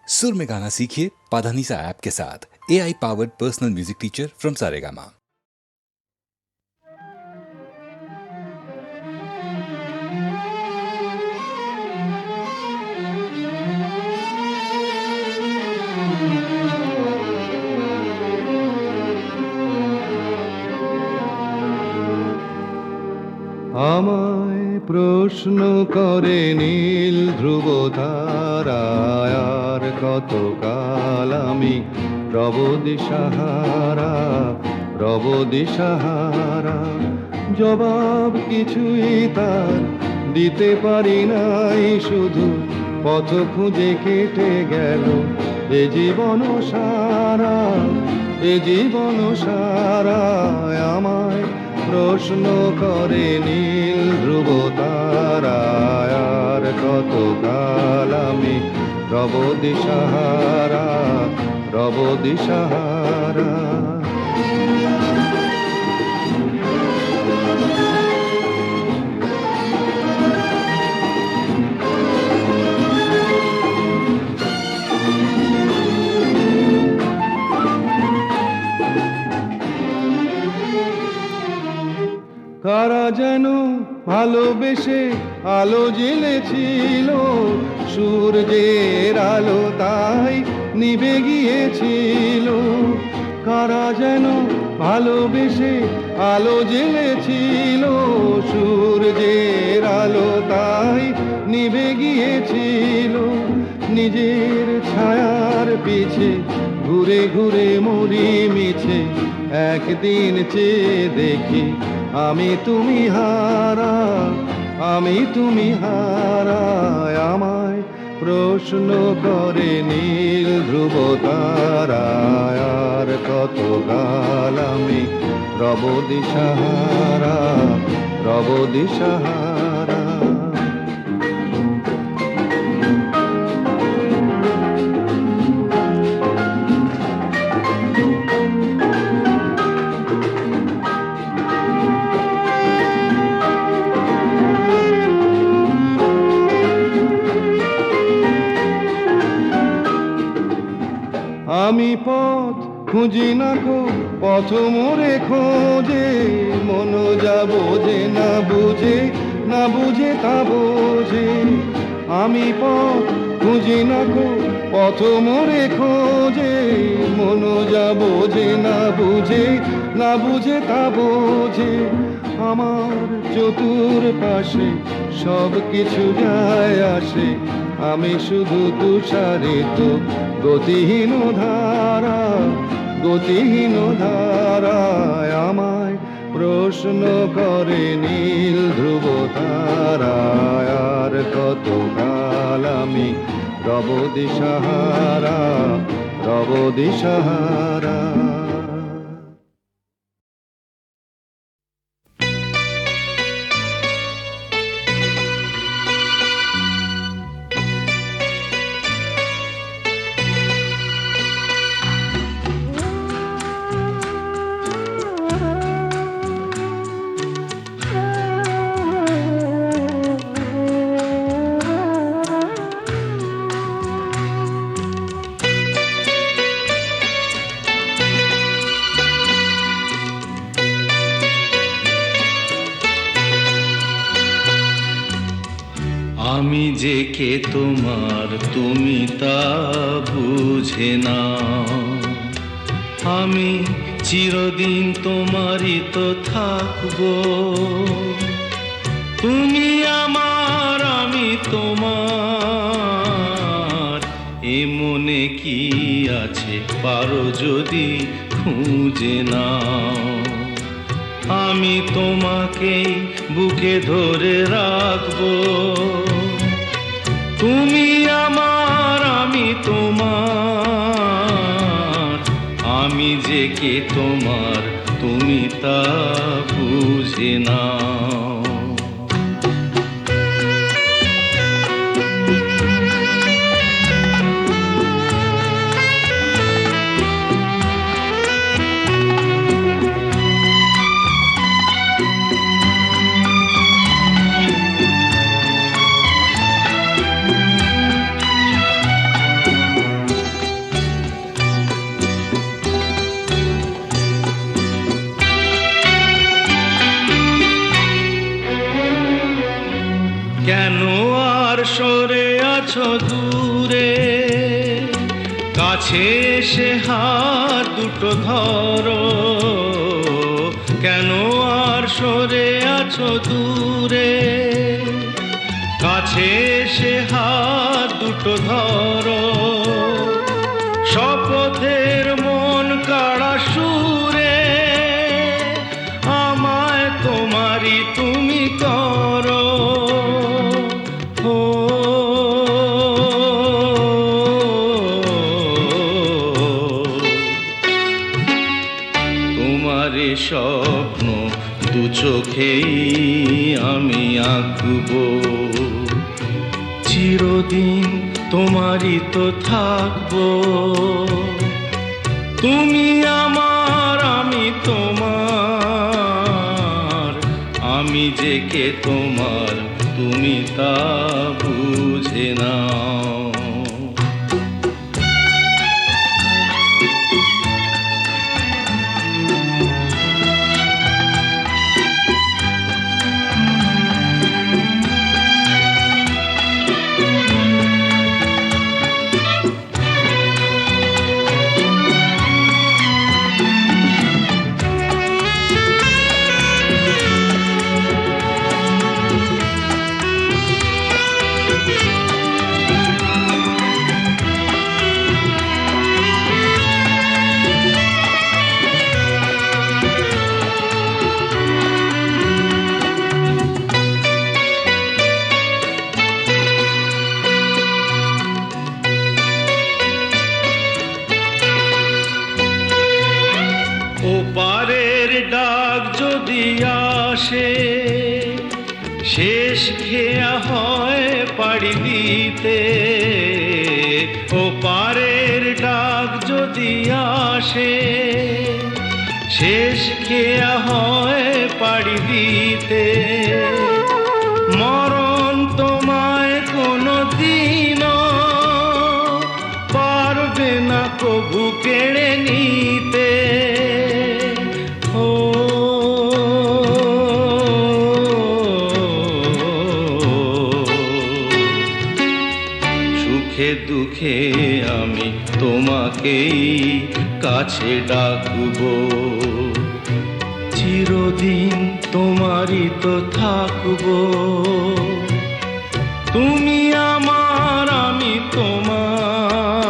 सुर में गाना सीखिए पाधानीसा ऐप के साथ। AI powered personal music teacher from Saregama. আমায় প্রশ্ন করে নীল ধ্রুব তারায়, আর কতকাল আমি রব দিশাহারা, রব দিশাহারা। জবাব কিছুই তার দিতে পারি নাই, শুধু পথ খুঁজে কেটে গেল এ জীবন সারা, এ জীবন সারা। আমায় প্রশ্ন করে নীল ধ্রুব তারায়, আর কতকাল আমি রব দিশাহারা, রব দিশাহারা। কারা যেন ভালোবেসে আলো জ্বেলেছিল, সূর্যের আলো তাই নিভে গিয়েছিল। কারা যেন ভালোবেসে আলো জ্বেলেছিল, সূর্যের আলো তাই নিভে গিয়েছিল। নিজের ছায়ার পিছে ঘুরে ঘুরে মরি মিছে, একদিন চেয়ে দেখি আমি তুমি হারা, আমি তুমি হারা। আমায় প্রশ্ন করে নীল ধ্রুব তারায়, আর কতকাল আমি রব দিশাহারা, রব দিশাহারা। আমি পথ খুঁজি না কো, পথ মোরে খোঁজে, মন যা বোঝে না বুঝে, না বুঝে তা বোঝে। আমি পথ খুঁজি না কো, পথ মোরে খোঁজে, মন যা বোঝে না বুঝে, না বুঝে তা বোঝে। আমার চতুর পাশে সব কিছু যায় আসে, আমি শুধু তুষারিত গতিহীন ধারা, গতিহীন ধারায়। আমায় প্রশ্ন করে নীল ধ্রুব তারায়, আর কতকাল আমি রব দিশাহারা, রব দিশাহারা। আমি যে কে তোমার তুমি তা বুঝে না, আমি চিরদিন তোমারই তো থাকবো। তুমি আমার আমি তোমার, এ মনে কি আছে পারো যদি খুঁজে নাও। আমি তোমাকেই বুকে ধরে রাখবো, তুমি আমার আমি তোমার। আমি যে কে তোমার তুমি তা বুঝে নাও। আছো দূরে, কাছে এসে হাত দুটো ধরো, কেন আর সরে আছো দূরে, কাছে এসে হাত দুটো ধরো, শপথের মন কাড়া সুরে আমায় তোমারই তুমি করো। ও তোমারে স্বপ্ন দু চোখেই আমি আঁকবো, চিরদিন তোমারই তো থাকবো। তুমি আমার, আমি তোমার, আমি যে কে তোমার তুমি তা বুঝে নাও। ওপারের ডাক যদি আসে, শেষ খেয়া হয় পাড়ি দিতে। ওপারের ডাক যদি আসে, শেষ খেয়া হয় পাড়ি দিতে। মরণ তোমায় কোনো দিনও পারবে না কবু কেড়ে নিতে। সুখে দুঃখে আমি তোমাকেই কাছে ডাকবো, চিরদিন তোমারই তো থাকবো। তুমি আমার, আমি তোমার,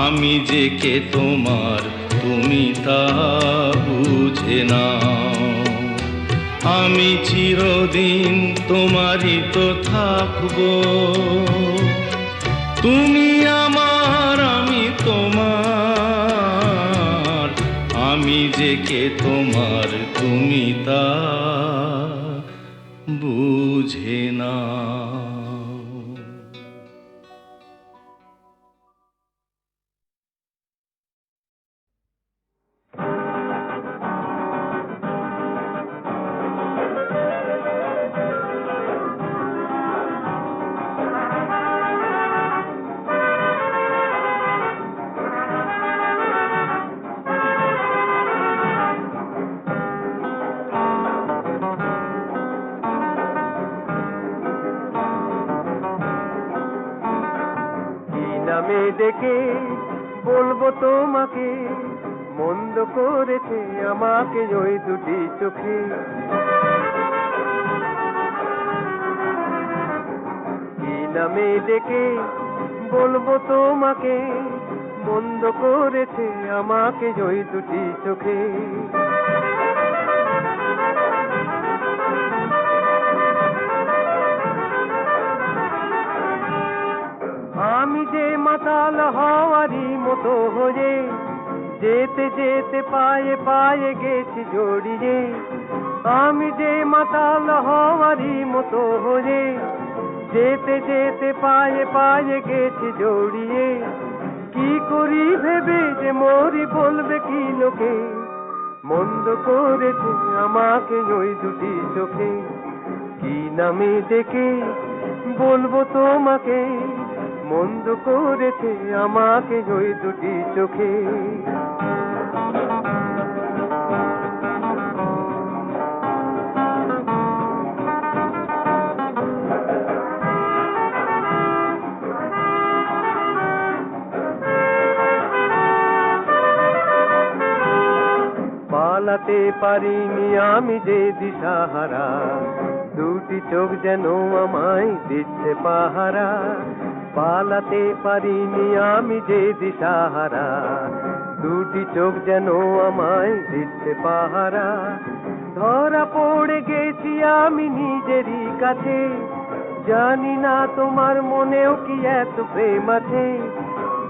আমি যে কে তোমার তুমি তা বুঝে নাও। আমি চিরদিন তোমারই তো থাকবো। তুমি আমার, আমি তোমার, আমি যে কে তোমার তুমি তা বুঝে নাও। নামে ডেকে বলবো তোমাকে, মন্দ করেছে আমাকে ওই দুটি চোখে। কি নামে ডেকে বলবো তোমাকে, মন্দ করেছে আমাকে ওই দুটি চোখে। আমি যে মাতাল হওয়ারই মতো হয়ে, যেতে যেতে পায়ে পায়ে গেছি জড়িয়ে। আমি যে মাতাল হওয়ারই মতো হয়ে, যেতে যেতে পায়ে পায়ে গেছি জড়িয়ে। কি করি ভেবে যে মরি বলবে কি লোকে, মন্দ করেছে আমাকে ওই দুটি চোখে। কি নামে ডেকে বলবো তোমাকে, মন্দ করেছে আমাকে ওই দুটি চোখে। পালাতে পারিনি আমি যে দিশাহারা, দুটি চোখ যেন আমায় দিচ্ছে পাহারা। পালাতে পারিনি আমি যে দিশাহারা, দুটি চোখ যেন আমায় দিচ্ছে পাহারা। ধরা পড়ে গেছি আমি নিজেরই কাছে, জানি না তোমার মনেও কি এত প্রেম আছে।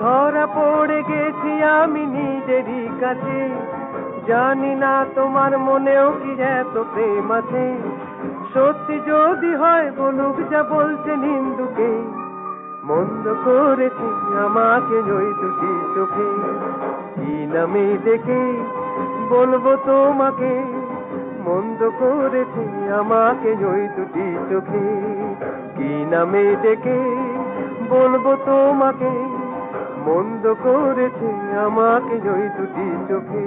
ধরা পড়ে গেছি আমি নিজেরই কাছে, জানি না তোমার মনেও কি এত প্রেম আছে। সত্যি যদি হয় বলুক যা বলছে নিন্দুকে, মন্দ করেছি আমাকে ওই দুটি চোখে। কি নামে ডেকে বলবো তোমাকে, মন্দ করেছি আমাকে ওই দুটি চোখে। কি নামে ডেকে বলবো তোমাকে, মন্দ করেছে আমাকে ওই দুটি চোখে।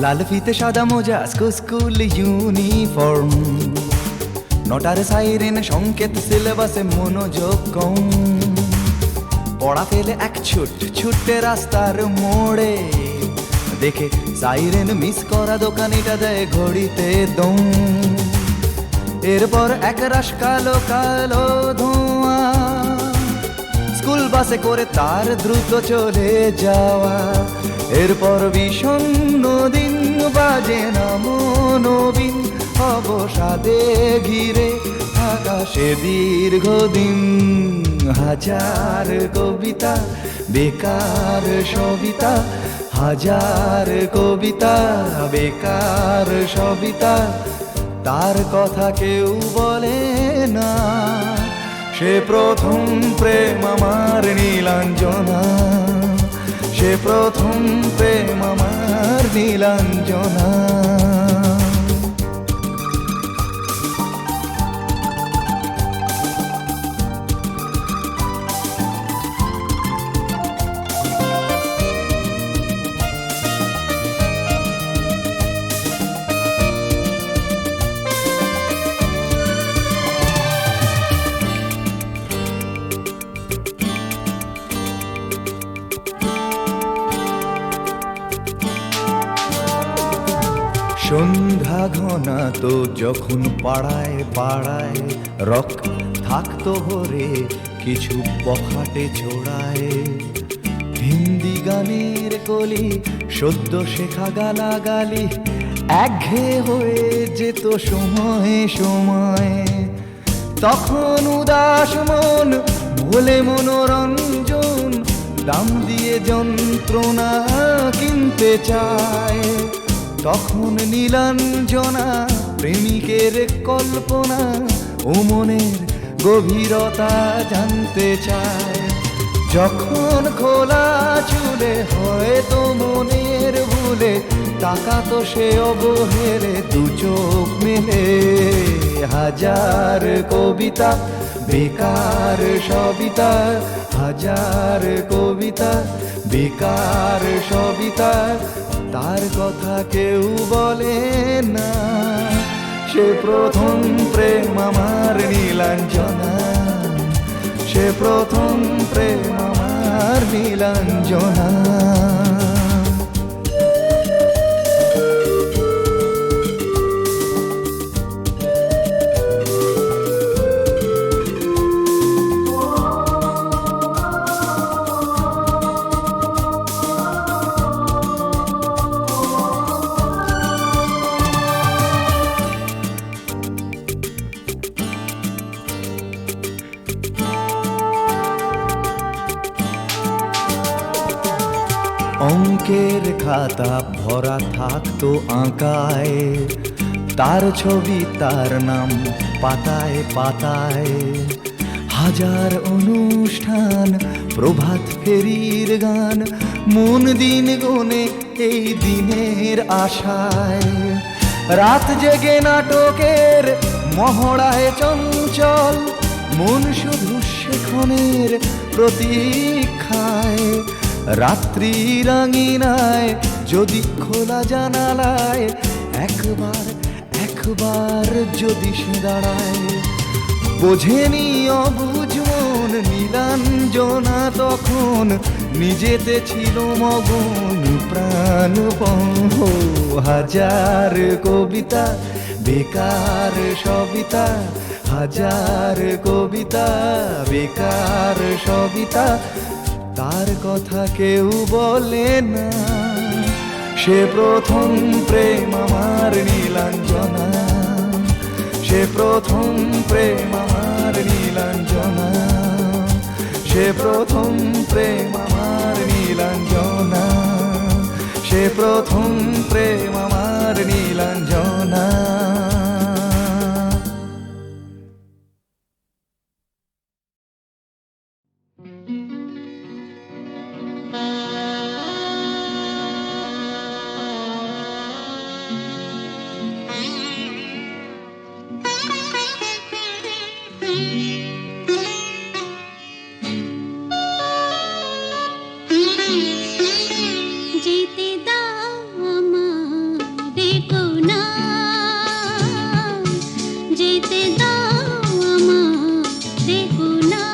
লাল ফিতে সাদা মোজা স্কুল ইউনিফর্ম, নটার সাইরেন সংকেত সিলেবাসে মনোযোগ কম। পড়া ফেলে এক ছুটে রাস্তার মোড়ে, দেখে সাইরেন মিস করা দোকানিটা দেয় ঘড়িতে দম। এরপর এক রাশ কালো কালো ধোঁয়া, স্কুল বাসে করে তার দ্রুত চলে যাওয়া। এরপর বিষণ্ণ দিন বাজে না মনোবিন, অবসাদে ঘিরে আকাশে দীর্ঘদিন। হাজার কবিতা বেকার সবিতা, হাজার কবিতা বেকার সবিতা। তার কথা কেউ বলে না, সে প্রথম প্রেম আমার নীলাঞ্জনা, সে প্রথম প্রেম আমার নীলাঞ্জনা। সন্ধ্যা ঘনা তো যখন পাড়ায় পাড়ায় রক থাকতো ভরে কিছু বখাটে ছোড়ায়। হিন্দি গানের কলি সদ্য শেখা গালাগালি একঘেয়ে হয়ে যেত সময়ে সময়ে। তখন উদাস মন ভোলে মনোরঞ্জন, দাম দিয়ে যন্ত্রণা কিনতে চায়। তখন নীলাঞ্জনা প্রেমিকের কল্পনা ও মনের গভীরতা জানতে চায়। যখন খোলা চুলে হয়তো মনের ভুলে তাকাতো সে অবহেলে দু চোখ মেলে। হাজার কবিতা বেকার সবিতা, হাজার কবিতা বেকার সবিতা। তার কথা কেউ বলে না, সে প্রথম প্রেম আমার নীলাঞ্জনা, সে প্রথম প্রেম আমার নীলাঞ্জনা। অঙ্কের খাতা ভরা থাকতো আঁকায়, তার ছবি তার নাম পাতায় পাতায়। হাজার অনুষ্ঠান, প্রভাত ফেরির গান, মন দিন গুনে এই দিনের আশায়। রাত জেগে নাটকের মহড়ায় চঞ্চল, মন শুধু সেক্ষণের প্রতীক্ষায়। রাত্রি রাঙিনায় যদি খোলা জানালায় একবার একবার যদি সে দাঁড়ায়, বোঝেনি অবুঝ মন নীলাঞ্জনা তখন, নিজেতে ছিল মগন প্রাণপণ। হাজার কবিতা বেকার সবিতা, হাজার কবিতা বেকার সবিতা, তার কথা কেউ বলে না। সে প্রথম প্রেম আমার নীলাঞ্জনা, সে প্রথম প্রেম আমার নীলাঞ্জনা, সে প্রথম প্রেম আমার নীলাঞ্জনা, সে প্রথম প্রেম আমার নীলাঞ্জনা। যেতে দাও আমারে কোনা, যেতে দাও আমারে কোনা।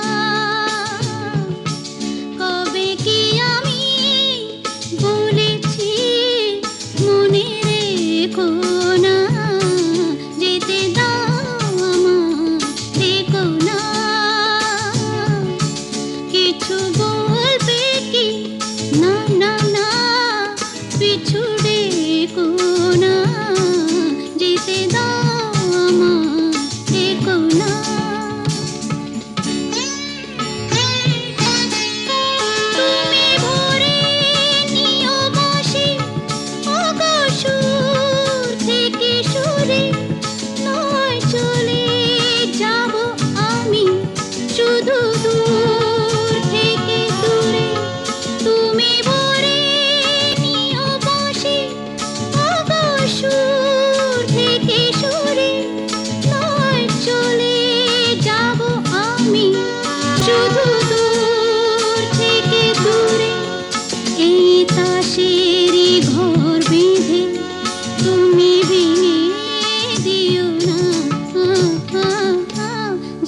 কবে কি আমি বলেছি মনে রেখো না, যেতে দাও আমারে কোনা। কিছু বলবে কি না না না, পিছু ডেকো না, যেতে দাও আমারে কোনা। তুমি ভরে নিও বসে ওগো সুর থেকে সুরে, নয় চলে যাব আমি শুধু দূর থেকে দূরে। তুমি ভরে নিও বসে ওগো সুর থেকে সুরে, নয় চলে যাব আমি শুধু দূর থেকে দূরে। এই তাসেরই ঘর বেঁধে তুমি ভেঙে দিও না,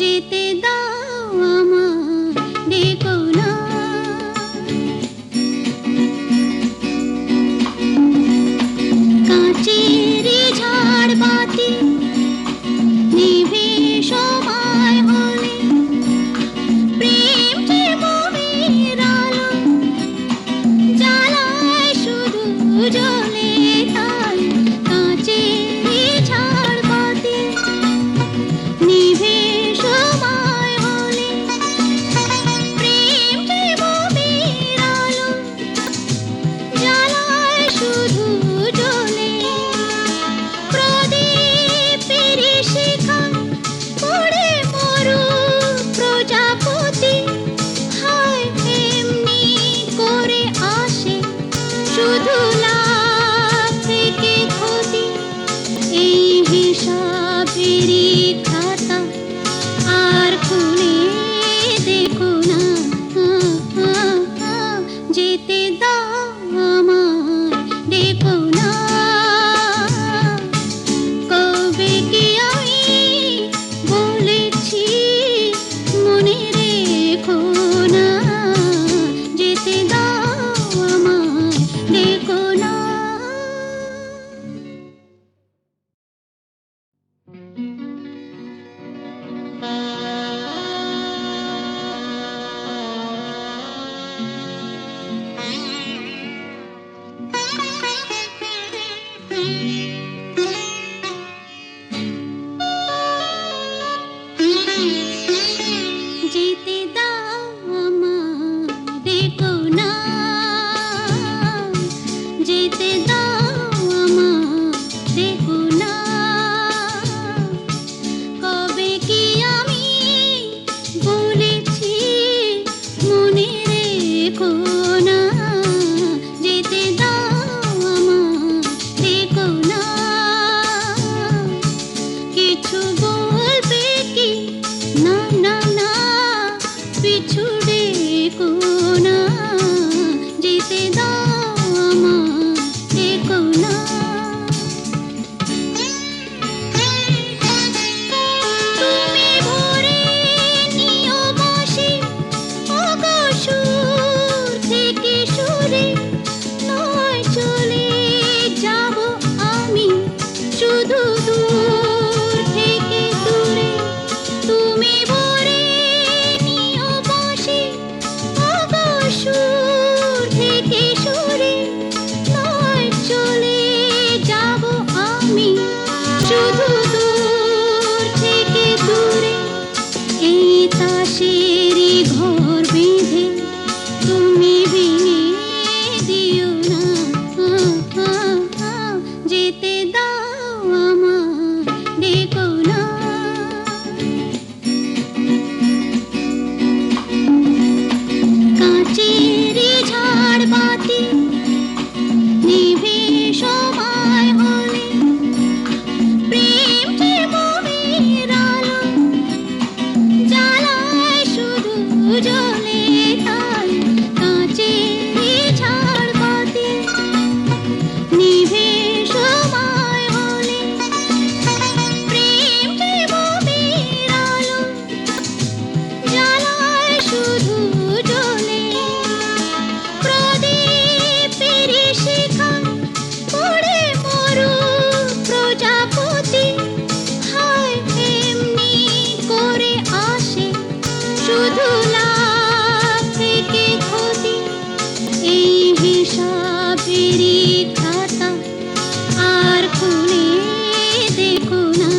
যেতে দাও আমারে কোনা। কাঁচেরই ঝাড়বাতি নিভে সময় হলে, প্রেম যে মোমের আলো জ্বালায় শুধু জ্বলে তাই। কাঁচেরই ঝাড়বাতি নিভে সময় হলে, প্রেম যে মোমের আলো জ্বালায় শুধু জ্বলে। প্রদীপেরই শিখায় পড়ে মরু প্রজাপতি, হায় এমনি করে আসে শুধু লাভ থেকে ক্ষতি। এই হিসাবেরই খাতা আর খুলে দেখো না, যেতে দাও আমারে কোনা। কবে কি আমি বলেছি মনে রেখো না, যেতে দাও আমারে কোনা। যেতে দাও আমারে কোনা, আকাশেরই ঘর বেঁধে তুমি ভেঙে দিও না, যেতে দাও আমায়, ডেকো না। কাঁচেরই ঝাড়বাতি নিভে সময় হলে প্রেম যে মোমের আলো জ্বালায় শুধু জ্বলে তাই। কাঁচেরই ঝাড়বাতি নিভে সময় হলে প্রেম যে মোমের আলো জ্বালায় শুধু জ্বলে। প্রদীপেরই শিখা পড়ে মরু প্রজাপতি, হায় এমনি করে আসে শুধু লাভ থেকে ক্ষতি। এই হিসাবেরই খাতা আর খুলে দেখো না,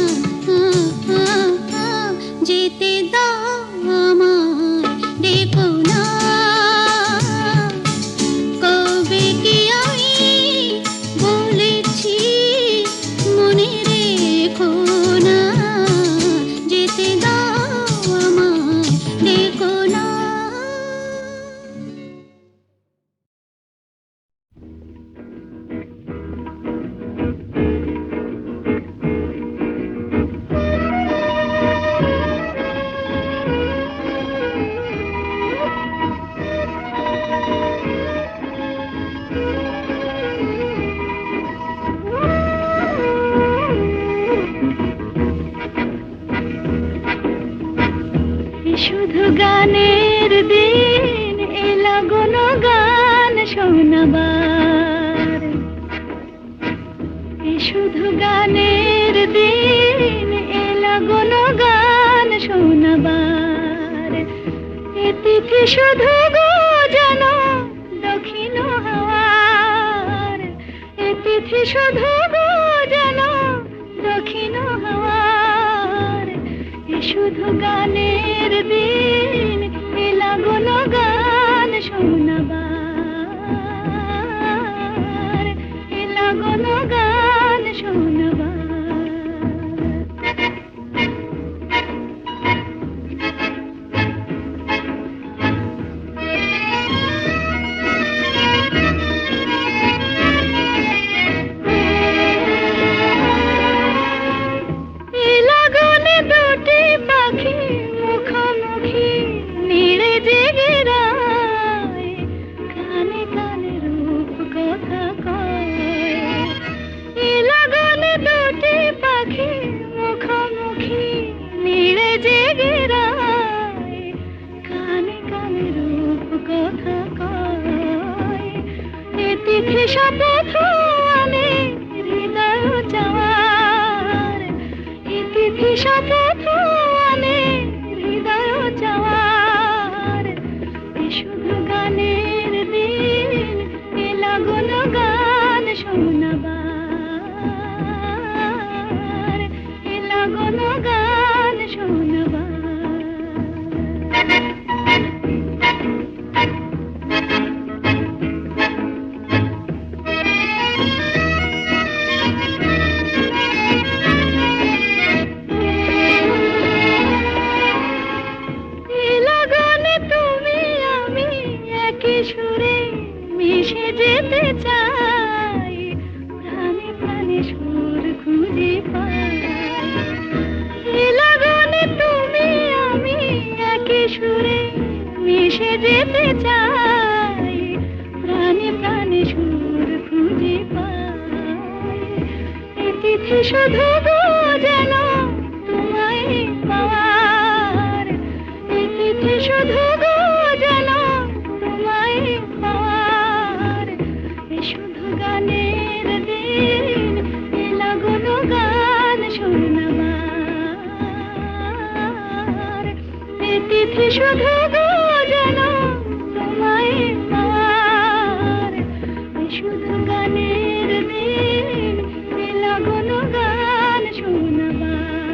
যেতে দাও আমায়, ডেকো না। কবে কি আমি বলেছি মনে রেখো না, যেতে দাও আমায়, ডেকো না। শুধু গানের দিন এলা কোনো গান শোনাবার, শুধু গানের দিন এলা কোনো গান শোনাবার। এ তিথি শুধু গো যেন দক্ষিণ হাওয়ার, এ তিথি শুধু গো যেন দক্ষিণ হাওয়ার। এ শুধু গানের দিন এলা কোনো গান শোনাবার, এলা কোনো গান শোনাবার। লাগনে দুটি পাখি মুখোমুখি নিড়ে জেগে রায়, কানে কানে রূপ কথা কয়। লাগনে দুটি পাখি মুখোমুখি নিড়ে জেগে রায়, কানে কানে রূপ কথা কয়। এ তিথি শপথ আনে হৃদয় চাওয়ার, এ তিথি শপথ আনে হৃদয় চাওয়ার। এ শুধু গানের দিন এলা কোনো গান শোনাবার, এলা কোনো গান শোনাবার। লাগনে তুমি আমি একই সুরে মিশে যেতে চাই, প্রাণে প্রাণে সুর খুঁজে পাই। লাগনে তুমি আমি একই সুরে মিশে যেতে চাই, প্রাণে প্রাণে সুর খুঁজে পাই। এ তিথি শুধু গো যেন তোমায় পাওয়ার, এ তিথি শুধু গো যেন তোমায় পাওয়ার। এ শুধু গানের দিন এলা কোনো গান শোনাবার, এ তিথি শুধু গো যেন তোমায় পাওয়ার। এ শুধু গানের দিন এলা কোনো গান শোনাবার,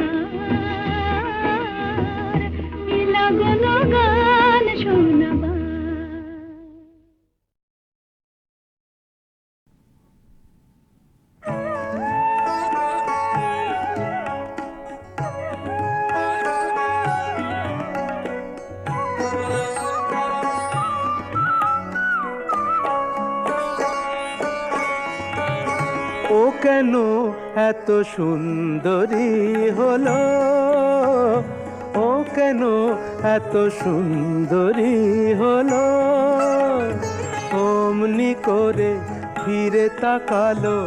এলা গুণগান শোনাবার। ও কেন এত সুন্দরী হলো, ও কেন এত সুন্দরী হলো, অমনি করে ফিরে তাকালো,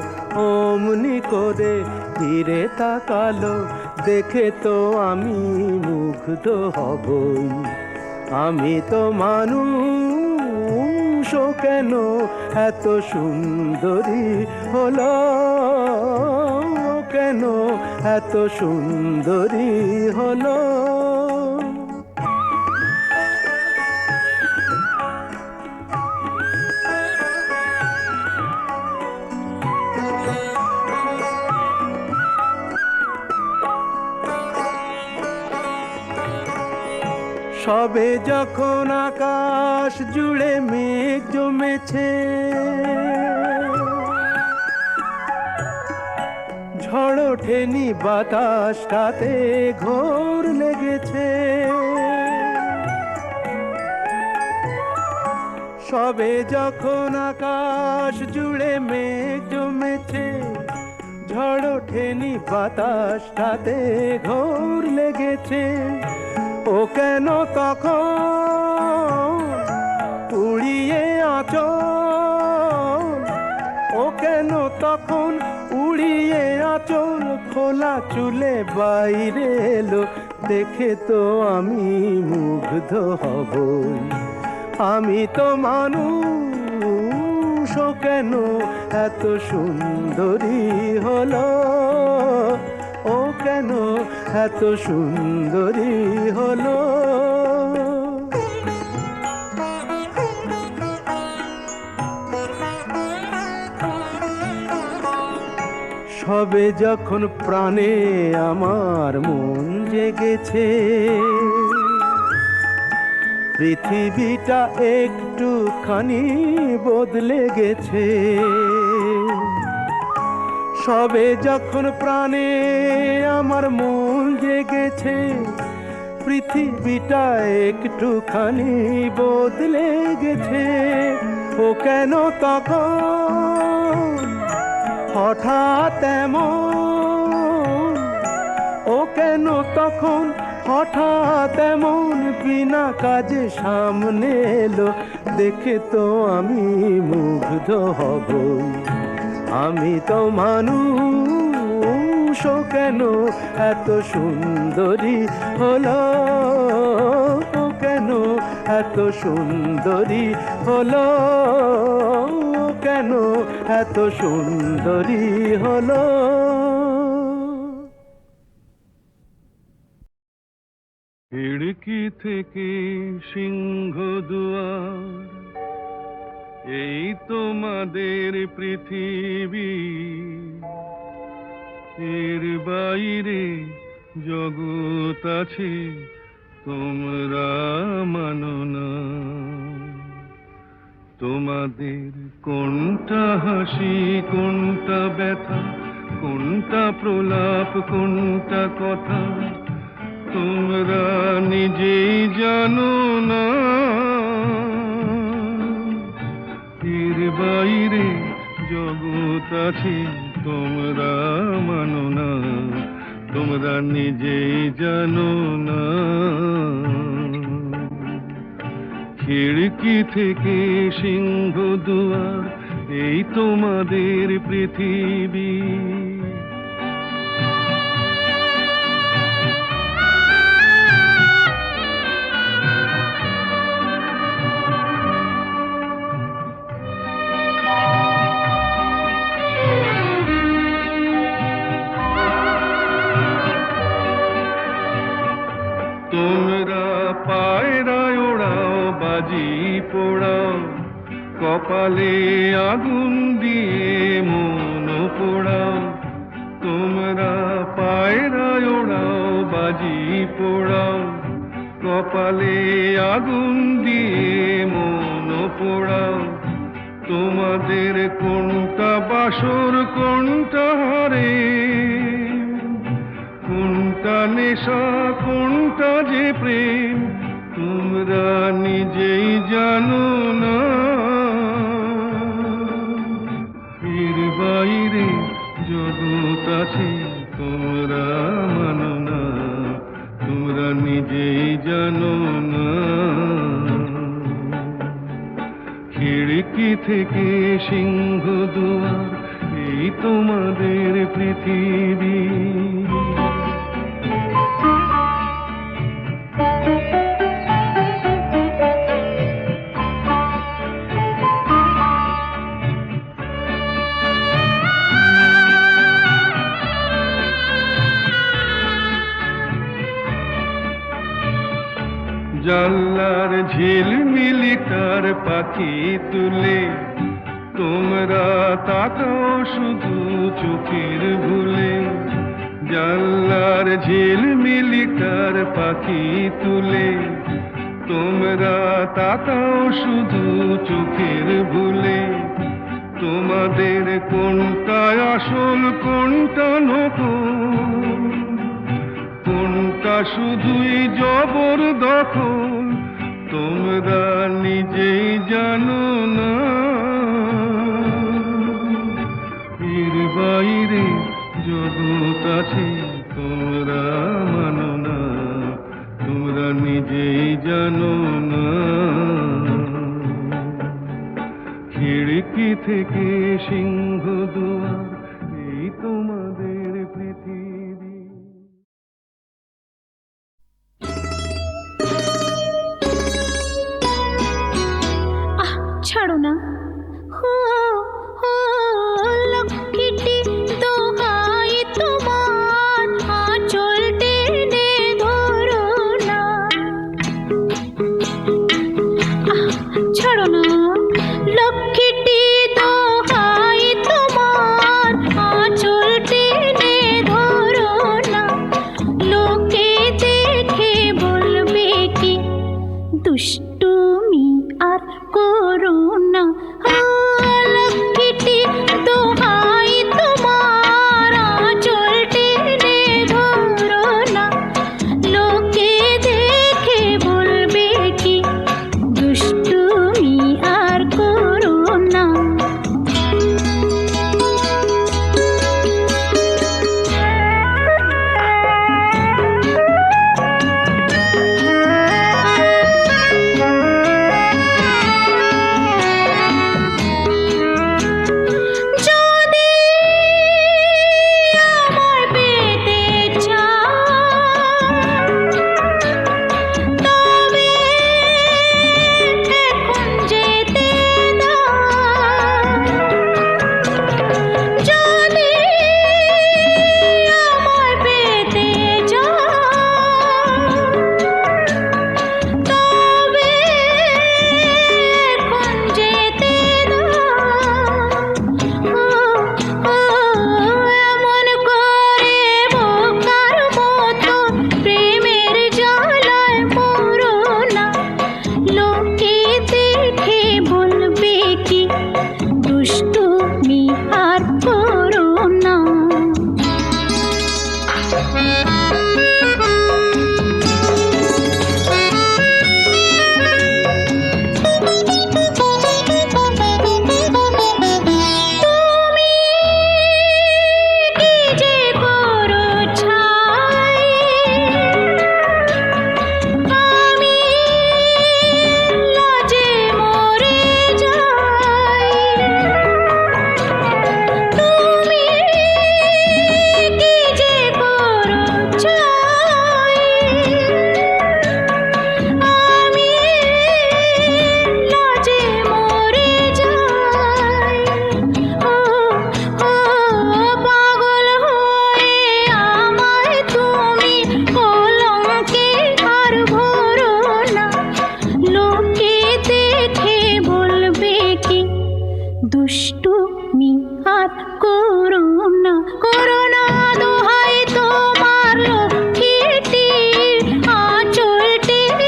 অমনি করে ফিরে তাকালো, দেখে তো আমি মুগ্ধ হবই, আমি তো মানুষ, ও কেন এত সুন্দরী হলো, ও কেন এত সুন্দরী হলো। সবে যখন আকাশ জুড়ে মেঘ জমেছে, ঝড় ওঠেনি বাতাসটাতে ঘোর লেগেছে, সবে যখন আকাশ জুড়ে মেঘ জমেছে, ঝড় ওঠেনি বাতাসটাতে ঘোর লেগেছে, ও কেন তখন উড়িয়ে আঁচল, ও কেন তখন উড়িয়ে আঁচল, খোলা চুলে বাইরে এলো, দেখে তো আমি মুগ্ধ হবই, আমি তো মানুষ, ও কেন এত সুন্দরী হলো, ও কেন এত সুন্দরী হলো। সবে যখন প্রাণে আমার মন জেগেছে, পৃথিবীটা একটুখানি বদলে গেছে, সবে যখন প্রাণে আমার মন জেগেছে, পৃথিবীটা একটুখানি বদলে গেছে, ও কেন তখন হঠাৎ এমন, ও কেন তখন হঠাৎ এমন বিনা কাজে সামনে এলো, দেখে তো আমি মুগ্ধ হবই, আমি তো মানুষ, ও কেন এত সুন্দরী হলো, ও কেন এত সুন্দরী হলো, ও কেন এত সুন্দরী হলো। খিড়কি থেকে সিংহ দুয়ার, এই তোমাদের পৃথিবী, এর বাইরে জগৎ আছে তোমরা মানো না, তোমাদের কোনটা হাসি কোনটা ব্যথা, কোনটা প্রলাপ কোনটা কথা, তোমরা নিজেই জানো না, এর বাইরে জগৎ আছে তোমরা মানো না, তোমরা নিজেই জানো না। খিড়কি থেকে সিংহ দুয়ার, এই তোমাদের পৃথিবী। তোমরা পায়রায় ওড়াও, বাজি পোড়াও, কপালে আগুন দিয়ে মন পোড়াও, তোমরা পায়রায় ওড়াও, বাজি পোড়াও, কপালে আগুন দিয়ে মন পোড়াও, তোমাদের কোনটা বাসর কোনটা হারে, কোনটা নেশা কোনটা যে প্রেম তোমরা নিজেই জানো না। এর বাইরে জগৎ আছে তোমরা মানো না, তোমরা নিজেই জানো না। খিড়কি থেকে সিংহ দুয়ার এই তোমাদের পৃথিবী। জানলার ঝিলমিলি তার পাখি তুলে তোমরা তাকাও শুধু চোখের ভুলে। জানলার ঝিলমিলি তার পাখি তুলে তোমরা তাকাও শুধু চোখের ভুলে। তোমাদের কোনটা আসল কোনটা নকল, কোনটা শুধুই জবরদখল তোমরা নিজেই জানো না। এর বাইরে জগৎ আছে তোমরা মানো না, তোমরা নিজেই জানো না। খিড়কি থেকে সিংহ দুয়ার এই তোমাদের পৃথিবী। ছাড়ো না, হো হো লক্ষ্মীটি দোহাই তোমার, আঁচল টেনে ধরো না। ছাড়ো না, লক্ষ্মীটি দোহাই তোমার, আঁচল টেনে ধরো না। লোকে দেখে বলবে কি দুষ্টুমি আর করো না। লক্ষ্মীটি দোহাই তোমার, আঁচল টেনে ধরো না। লোকে দেখে বলবে কি দুষ্টুমি আর করো না। দুষ্টুমি আর করুণা করুণা দোহাই তোমার লক্ষ্মীটির আঁচল টেনে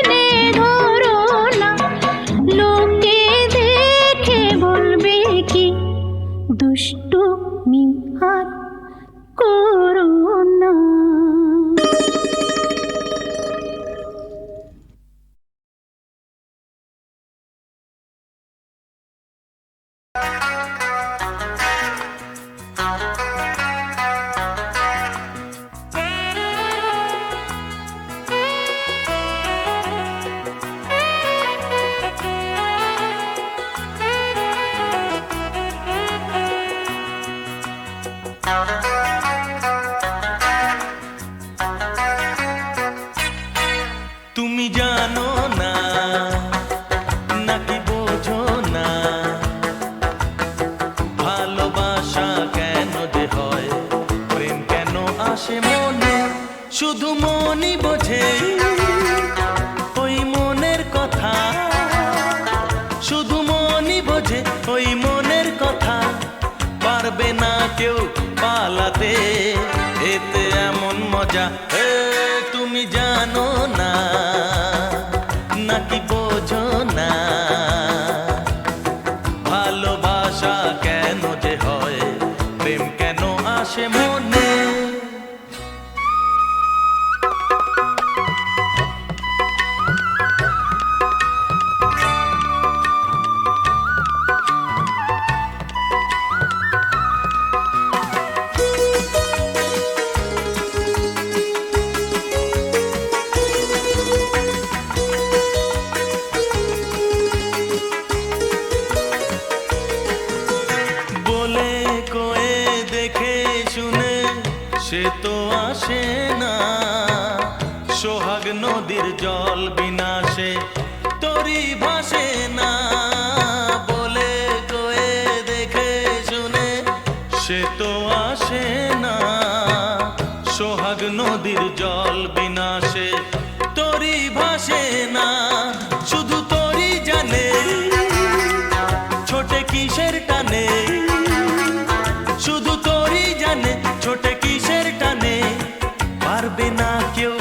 জানো না নাকি বোঝো না ভালোবাসা কেন যে হয় প্রেম কেন আসে মনে শুধু মনই বোঝে ওই মনের কথা শুধু মনই বোঝে ওই মনের কথা পারবে না কেউ পালাতে এতে এমন মজা তুমি জানো না নাকি বোঝো না ভালোবাসা কেন যে হয় প্রেম কেন আসে মনে সে তো আসে না সোহাগ নদীর জল বিনাশে তরি ভাসে না বলে কয়ে দেখে শুনে সে তো আসে না সোহাগ নদীর জল বিনাশে তরি ভাসে না শুধু তরি জানে ছোটে কিসের টানে শুধু তরি জানে ছোটে কিসের টানে পারবে না কেউ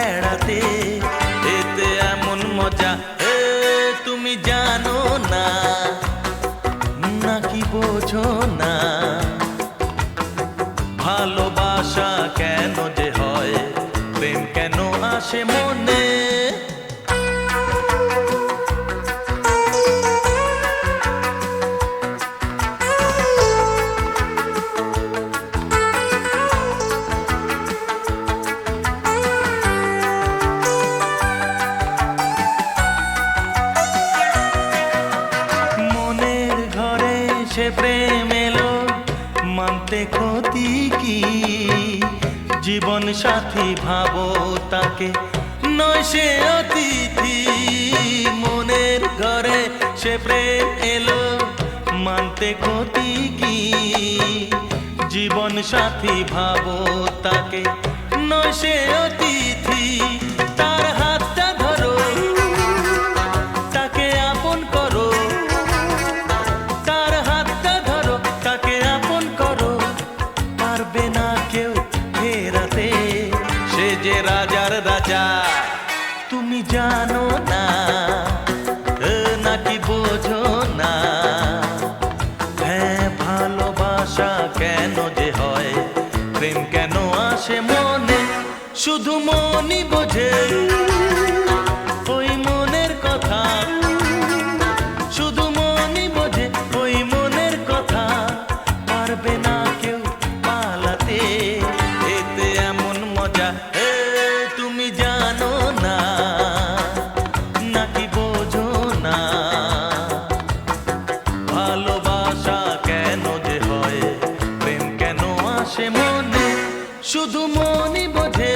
এড়াতে এতে এমন মজা তুমি জানো না নাকি বোঝো না ভালোবাসা কেন যে হয় প্রেম কেন আসে মনে প্রেম এলো মানতে ক্ষতি কি জীবন সাথী ভাবো তাকে নয় সে অতিথি মনের ঘরে সে প্রেম এলো মানতে ক্ষতি কি জীবন সাথী ভাবো তাকে নয় সে অতিথি তার হাতটা ধরো তাকে আপন করো সে যে রাজার রাজা তুমি জানো না নাকি বোঝো না হ্যাঁ ভালোবাসা কেন যে হয় প্রেম কেন আসে মনে শুধু মনই বোঝে ওই মনের কথা শুধু মনই বোঝে ওই মনের কথা পারবে না কেউ পালাতে এতে এমন মজা তুমি জানো না নাকি বোঝো না ভালোবাসা কেন যে হয় প্রেম কেন আসে মনে শুধু মনই বোঝে